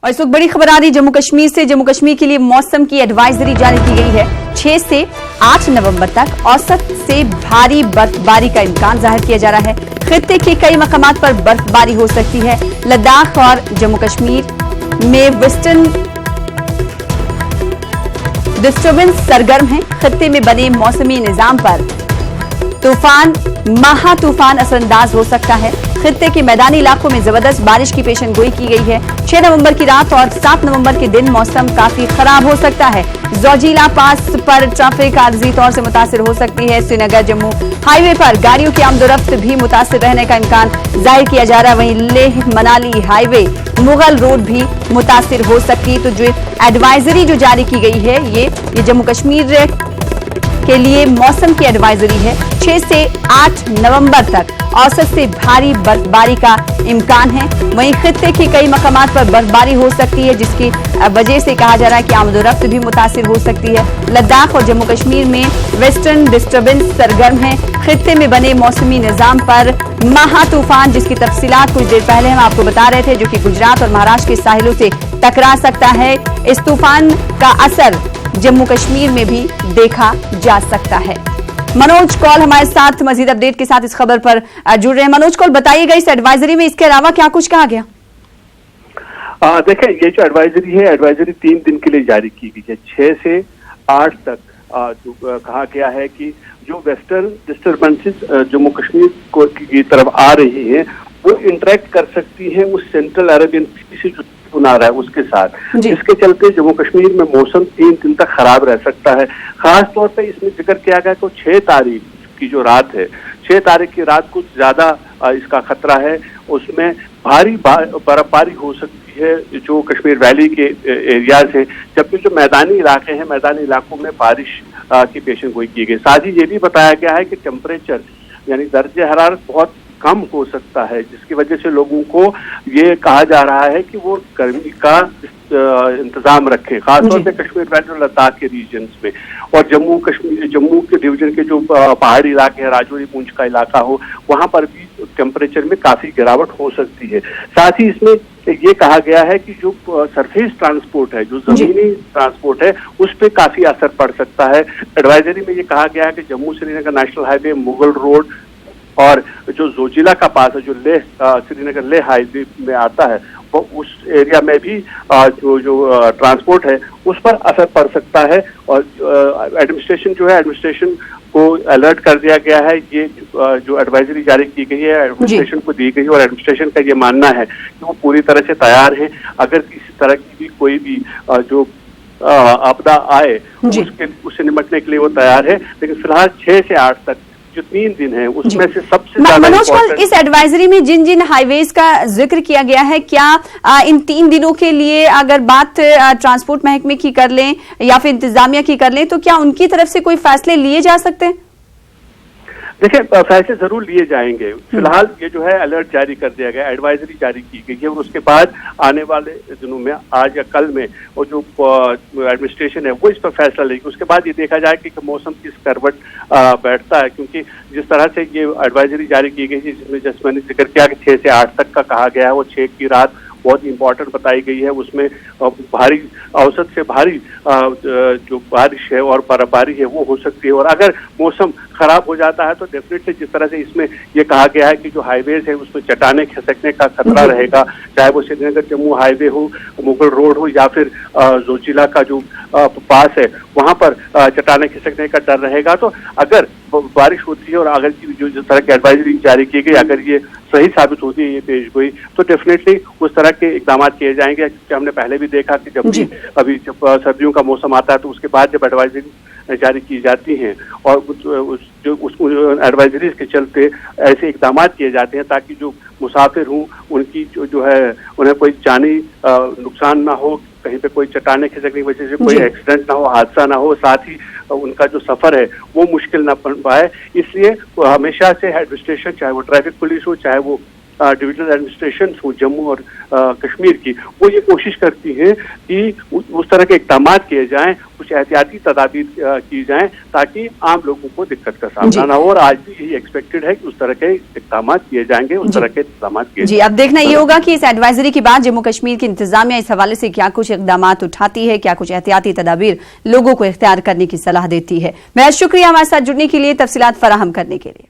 और इस वक्त बड़ी खबर आ रही जम्मू कश्मीर से। जम्मू कश्मीर के लिए मौसम की एडवाइजरी जारी की गई है। 6 से 8 नवंबर तक औसत से भारी बर्फबारी का इम्कान जाहिर किया जा रहा है। खित्ते के कई मकामात पर बर्फबारी हो सकती है। लद्दाख और जम्मू कश्मीर में वेस्टर्न डिस्टर्बेंस सरगर्म है। खित्ते में बने मौसमी निजाम पर तूफान महा तूफान असरअंदाज हो सकता है। खित्ते के मैदानी इलाकों में जबरदस्त बारिश की पेशेनगोई की गई है। 6 नवंबर की रात और 7 नवंबर के दिन मौसम काफी खराब हो सकता है। जोजिला पास पर ट्रैफिक आर्जी तौर से मुतासिर हो सकती है। श्रीनगर जम्मू हाईवे पर गाड़ियों की आमदोरफ्त भी मुतासिर रहने का इम्कान जाहिर किया जा रहा है। वहीं लेह मनाली हाईवे मुगल रोड भी मुतासिर हो सकती है। तो जो एडवाइजरी जो जारी की गई है ये जम्मू कश्मीर के लिए मौसम की एडवाइजरी है। 6 से 8 नवंबर तक औसत से भारी बर्फबारी का इम्कान है। वहीं खित्ते के कई मकामात पर बर्फबारी हो सकती है, जिसकी वजह से कहा जा रहा है कि आमदोरफ्त भी मुतासिर हो सकती है। लद्दाख और जम्मू कश्मीर में वेस्टर्न डिस्टर्बेंस सरगर्म है। खित्ते में बने मौसमी निजाम पर महा तूफान, जिसकी तफसीलात कुछ देर पहले हम आपको बता रहे थे, जो कि गुजरात और महाराष्ट्र के साहिलों से टकरा सकता है। इस तूफान का असर जम्मू कश्मीर में भी देखा जा सकता है। मनोज कौल हमारे साथ मजीद अपडेट के साथ इस खबर पर जुड़ रहे हैं। मनोज कौल, बताइएगा इस एडवाइजरी में इसके अलावा क्या कुछ कहा गया? देखें, ये जो एडवाइजरी है, एडवाइजरी 3 दिन के लिए जारी की गई है। 6 से 8 तक जो कहा गया है कि जो वेस्टर्न डिस्टर्बेंसेस जम्मू कश्मीर की तरफ आ रही है वो इंटरेक्ट कर सकती है उस सेंट्रल अरेबियन सी से जो आ रहा है उसके साथ, जिसके चलते जम्मू कश्मीर में मौसम 3 दिन तक खराब रह सकता है। खास तौर पे इसमें जिक्र किया गया कि 6 तारीख की जो रात है, 6 तारीख की रात कुछ ज्यादा इसका खतरा है। उसमें भारी बर्फबारी हो सकती है जो कश्मीर वैली के एरियाज हैं, जबकि जो मैदानी इलाके हैं, मैदानी इलाकों में बारिश की पेशेनगोई की गई। साथ ही ये भी बताया गया है कि टेम्परेचर यानी दर्जे हरारत बहुत कम हो सकता है, जिसकी वजह से लोगों को ये कहा जा रहा है कि वो गर्मी का इंतजाम रखें, खासतौर पे कश्मीर वैली और लद्दाख के रीजन्स में। और जम्मू के डिवीजन के जो पहाड़ी इलाके हैं, राजौरी पूंछ का इलाका हो, वहां पर भी टेम्परेचर में काफी गिरावट हो सकती है। साथ ही इसमें ये कहा गया है कि जो सरफेस ट्रांसपोर्ट है, जो जमीनी ट्रांसपोर्ट है, उस पर काफी असर पड़ सकता है। एडवाइजरी में ये कहा गया है कि Jammu Srinagar national highway, Mughal road और जो जोजिला का पास है, जो श्रीनगर लेह हाईवे में आता है, वो उस एरिया में भी जो ट्रांसपोर्ट है उस पर असर पड़ सकता है। और एडमिनिस्ट्रेशन को अलर्ट कर दिया गया है। ये जो एडवाइजरी जारी की गई है एडमिनिस्ट्रेशन को दी गई है, और एडमिनिस्ट्रेशन का ये मानना है कि वो पूरी तरह से तैयार है। अगर किसी तरह की भी कोई भी जो आपदा आए उससे निपटने के लिए वो तैयार है। लेकिन फिलहाल 6 से 8 तक जो 3 दिन है उसमें से सबसे ज्यादा मनोज कौल, इस एडवाइजरी में जिन जिन हाईवेज का जिक्र किया गया है, क्या इन 3 दिनों के लिए अगर बात ट्रांसपोर्ट महकमे की कर लें या फिर इंतजामिया की कर लें, तो क्या उनकी तरफ से कोई फैसले लिए जा सकते हैं? देखिए, फैसले जरूर लिए जाएंगे। फिलहाल ये जो है अलर्ट जारी कर दिया गया, एडवाइजरी जारी की गई है, और उसके बाद आने वाले दिनों में, आज या कल में, और जो एडमिनिस्ट्रेशन है वो इस पर फैसला लेगी। उसके बाद ये देखा जाए कि मौसम किस करवट बैठता है, क्योंकि जिस तरह से ये एडवाइजरी जारी की गई है, जिसमें जैसे मैंने जिक्र किया कि 6 से 8 तक का कहा गया है, वो 6 की रात बहुत इंपॉर्टेंट बताई गई है। उसमें भारी औसत से भारी जो बारिश है और बर्फबारी है वो हो सकती है। और अगर मौसम खराब हो जाता है तो डेफिनेटली जिस तरह से इसमें ये कहा गया है कि जो हाईवेज है उसमें चट्टाने खिसकने का खतरा रहेगा, चाहे वो श्रीनगर जम्मू हाईवे हो, मुगल रोड हो, या फिर जोजिला का जो पास है वहां पर चट्टाने खिसकने का डर रहेगा। तो अगर बारिश होती है और अगर जो जिस तरह की एडवाइजरी जारी की गई, अगर ये सही साबित होती है ये पेशगोई, तो डेफिनेटली उस तरह के इकदाम किए जाएंगे। क्योंकि हमने पहले भी देखा कि जब सर्दियों का मौसम आता है तो उसके बाद जब एडवाइजरी जारी की जाती हैं और उस एडवाइजरी के चलते ऐसे इकदाम किए जाते हैं ताकि जो मुसाफिर हों उनकी जो है उन्हें कोई जानी नुकसान ना हो, कहीं पे कोई चट्टाने खिसकने की वजह से कोई एक्सीडेंट ना हो, हादसा ना हो, साथ ही उनका जो सफर है वो मुश्किल ना बन पाए। इसलिए हमेशा से एडमिनिस्ट्रेशन, चाहे वो ट्रैफिक पुलिस हो, चाहे वो डिविजनल एडमिनिस्ट्रेशन हो जम्मू और कश्मीर की, वो ये कोशिश करती हैं कि उस तरह के इक़दाम किए जाएं, कुछ एहतियाती तदाबीर की जाएं ताकि आम लोगों को दिक्कत का सामना ना हो। और आज भी यही एक्सपेक्टेड है कि उस तरह के इक़दाम किए जाएंगे, उस तरह के इक़दाम किए जी। अब देखना ये होगा कि इस एडवाइजरी के बाद जम्मू कश्मीर की इंतजामिया इस हवाले से क्या कुछ इक़दाम उठाती है, क्या कुछ एहतियाती तदाबीर लोगों को इख्तियार करने की सलाह देती है। बहुत शुक्रिया हमारे साथ जुड़ने के लिए, तफसीलात फराहम करने के लिए।